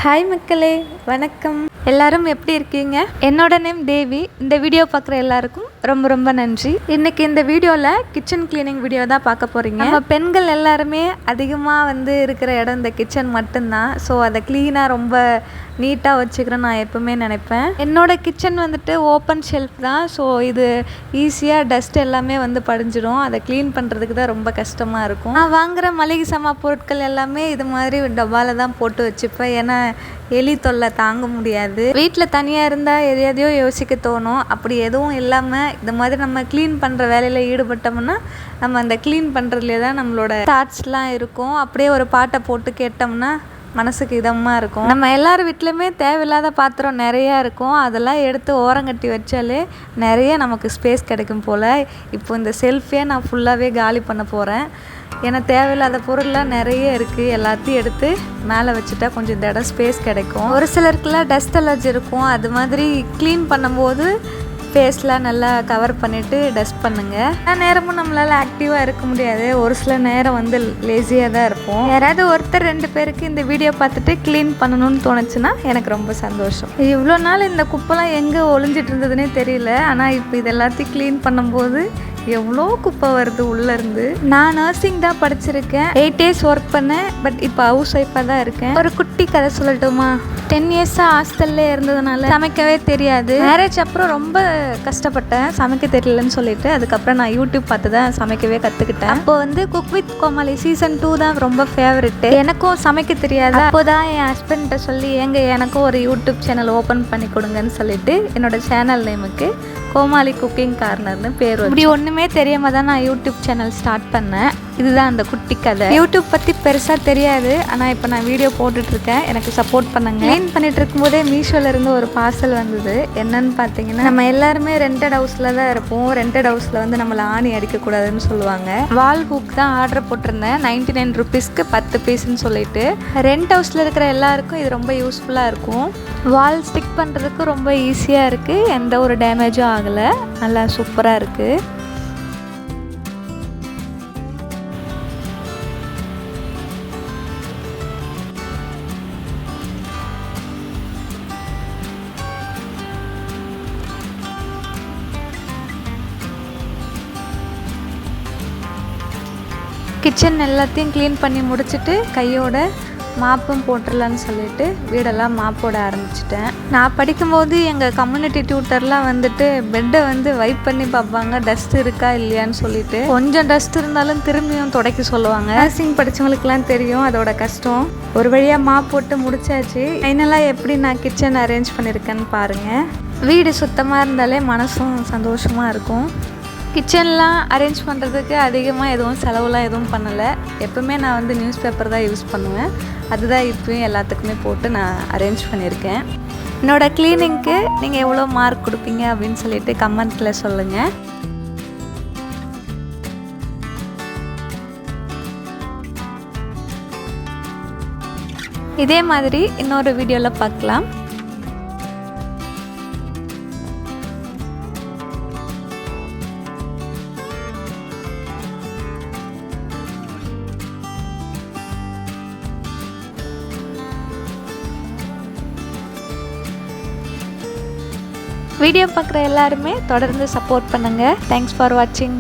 Hi மக்களே, வணக்கம். எல்லாரும் எப்படி இருக்கீங்க? என்னோட நேம் தேவி. இந்த வீடியோ பார்க்குற எல்லாருக்கும் ரொம்ப ரொம்ப நன்றி. இன்றைக்கி இந்த வீடியோவில் கிச்சன் கிளீனிங் வீடியோ தான் பார்க்க போகிறீங்க. நம்ம பெண்கள் எல்லாருமே அதிகமாக இருக்கிற இடம் இந்த கிச்சன் மட்டும்தான். ஸோ அதை க்ளீனாக ரொம்ப நீட்டாக வச்சுக்கிறேன் நான் எப்பவுமே நினைப்பேன். என்னோட கிச்சன் ஓப்பன் ஷெல்ஃப் தான். ஸோ இது ஈஸியாக டஸ்ட் எல்லாமே படிஞ்சிடும். அதை க்ளீன் பண்ணுறதுக்கு தான் ரொம்ப கஷ்டமாக இருக்கும். நான் வாங்குகிற மளிகை சாமான் பொருட்கள் எல்லாமே இது மாதிரி டப்பாவில் தான் போட்டு வச்சுப்பேன். ஏன்னா எலி தொல்லை தாங்க முடியாது. வீட்டில் தனியாக இருந்தால் எதையோ யோசிக்க தோணும். அப்படி எதுவும் இல்லாமல் இந்த மாதிரி நம்ம க்ளீன் பண்ணுற வேலையில் ஈடுபட்டோம்னா நம்ம அந்த க்ளீன் பண்ணுறதுலே தான் நம்மளோட தாட்ஸ்லாம் இருக்கும். அப்படியே ஒரு பாட்டை போட்டு கேட்டோம்னா மனசுக்கு இதமாக இருக்கும். நம்ம எல்லார் வீட்லையுமே தேவையில்லாத பாத்திரம் நிறையா இருக்கும். அதெல்லாம் எடுத்து ஓரங்கட்டி வச்சாலே நிறைய நமக்கு ஸ்பேஸ் கிடைக்கும் போல். இப்போ இந்த செல்ஃபே நான் ஃபுல்லாகவே காலி பண்ண போகிறேன். ஏன்னா தேவையில்லாத பொருள்லாம் நிறைய இருக்குது. எல்லாத்தையும் எடுத்து மேலே வச்சுட்டா கொஞ்சம் இந்த இடம் ஸ்பேஸ் கிடைக்கும். ஒரு சிலருக்குலாம் டஸ்ட் அலர்ஜி இருக்கும். அது மாதிரி க்ளீன் பண்ணும்போது ஃபேஸ்லாம் நல்லா கவர் பண்ணிவிட்டு டஸ்ட் பண்ணுங்கள். நேரமும் நம்மளால் ஆக்டிவாக இருக்க முடியாது. ஒரு சில நேரம் லேசியாக தான் இருப்போம். யாராவது ஒருத்தர் 2 பேருக்கு இந்த வீடியோ பார்த்துட்டு க்ளீன் பண்ணணும்னு தோணுச்சுன்னா எனக்கு ரொம்ப சந்தோஷம். இவ்வளோ நாள் இந்த குப்பைலாம் எங்கே ஒளிஞ்சிட்டு இருந்ததுன்னே தெரியல. ஆனால் இப்போ இது எல்லாத்தையும் க்ளீன் பண்ணும்போது எவ்வளோ குப்பை வருது உள்ளேருந்து. நான் நர்சிங் தான் படிச்சிருக்கேன். 8 இயர்ஸ் ஒர்க் பண்ணேன். பட் இப்போ ஹவுஸ் ஒய்ஃபாக தான் இருக்கேன். ஒரு குட்டி கதை சொல்லட்டுமா? 10 இயர்ஸாக ஹாஸ்டல்லே இருந்ததுனால சமைக்கவே தெரியாது. மேரேஜ் அப்புறம் ரொம்ப கஷ்டப்பட்டேன் சமைக்க தெரியலன்னு சொல்லிட்டு. அதுக்கப்புறம் நான் யூடியூப் பார்த்து தான் சமைக்கவே கற்றுக்கிட்டேன். அப்போ குக் வித் கோமாளி சீசன் 2 தான் ரொம்ப ஃபேவரெட்டு. எனக்கும் சமைக்க தெரியாது. அப்போ தான் என் ஹஸ்பண்ட்ட சொல்லி எனக்கும் ஒரு யூடியூப் சேனல் ஓப்பன் பண்ணி கொடுங்கன்னு சொல்லிட்டு என்னோட சேனல் நேமுக்கு கோமாளி குக்கிங் கார்னர்னு பேர். இப்படி ஒன்றுமே தெரியாமல் தான் நான் யூடியூப் சேனல் ஸ்டார்ட் பண்ணேன். இதுதான் அந்த குட்டி கதை. யூடியூப் பற்றி பெருசாக தெரியாது. ஆனால் இப்போ நான் வீடியோ போட்டுட்ருக்கேன். எனக்கு சப்போர்ட் பண்ணுங்க. க்ளீன் பண்ணிட்டு இருக்கும்போதே மீஷோலேருந்து ஒரு பார்சல் வந்தது. என்னன்னு பார்த்தீங்கன்னா, நம்ம எல்லாருமே ரெண்டட் ஹவுஸில் தான் இருப்போம். ரெண்டட் ஹவுஸில் நம்மளை ஆணி அடிக்கக்கூடாதுன்னு சொல்லுவாங்க. வால் ஹூக் தான் ஆர்டர் போட்டிருந்தேன். 99 ருபீஸ்க்கு 10 பீஸ்ன்னு சொல்லிட்டு. ரெண்ட் ஹவுஸில் இருக்கிற எல்லாருக்கும் இது ரொம்ப யூஸ்ஃபுல்லாக இருக்கும். வால் ஸ்டிக் பண்ணுறதுக்கு ரொம்ப ஈஸியாக இருக்குது. எந்த ஒரு டேமேஜும் ஆகலை. நல்லா சூப்பராக இருக்குது. கிச்சன் எல்லாத்தையும் க்ளீன் பண்ணி முடிச்சுட்டு கையோட மாப்பும் போட்டுடலான்னு சொல்லிட்டு வீடெல்லாம் மாப்போட ஆரம்பிச்சிட்டேன். நான் படிக்கும்போது எங்கள் கம்யூனிட்டி டியூட்டர்லாம் பெட்டை வைப் பண்ணி பார்ப்பாங்க டஸ்ட் இருக்கா இல்லையான்னு சொல்லிட்டு. கொஞ்சம் டஸ்ட் இருந்தாலும் திரும்பியும் துடைக்க சொல்லுவாங்க. நர்சிங் படித்தவங்களுக்குலாம் தெரியும் அதோட கஷ்டம். ஒரு வழியாக மாப் போட்டு முடிச்சாச்சு. ஃபைனலாக எப்படி நான் கிச்சன் அரேஞ்ச் பண்ணியிருக்கேன்னு பாருங்கள். வீடு சுத்தமாக இருந்தாலே மனசும் சந்தோஷமாக இருக்கும். கிச்சன்லாம் அரேஞ்ச் பண்ணுறதுக்கு அதிகமாக எதுவும் செலவுலாம் எதுவும் பண்ணலை. எப்பவுமே நான் நியூஸ் பேப்பர் தான் யூஸ் பண்ணுவேன். அதுதான் இப்போயும் எல்லாத்துக்குமே போட்டு நான் அரேஞ்ச் பண்ணியிருக்கேன். என்னோடய க்ளீனிங்க்கு நீங்கள் எவ்வளோ மார்க் கொடுப்பீங்க அப்படின்னு சொல்லிட்டு கமெண்ட்டில் சொல்லுங்கள். இதே மாதிரி இன்னொரு வீடியோவில் பார்க்கலாம். வீடியோ பார்க்குற எல்லாருமே தொடர்ந்து சப்போர்ட் பண்ணுங்கள். தேங்க்ஸ் ஃபார் வாட்சிங்.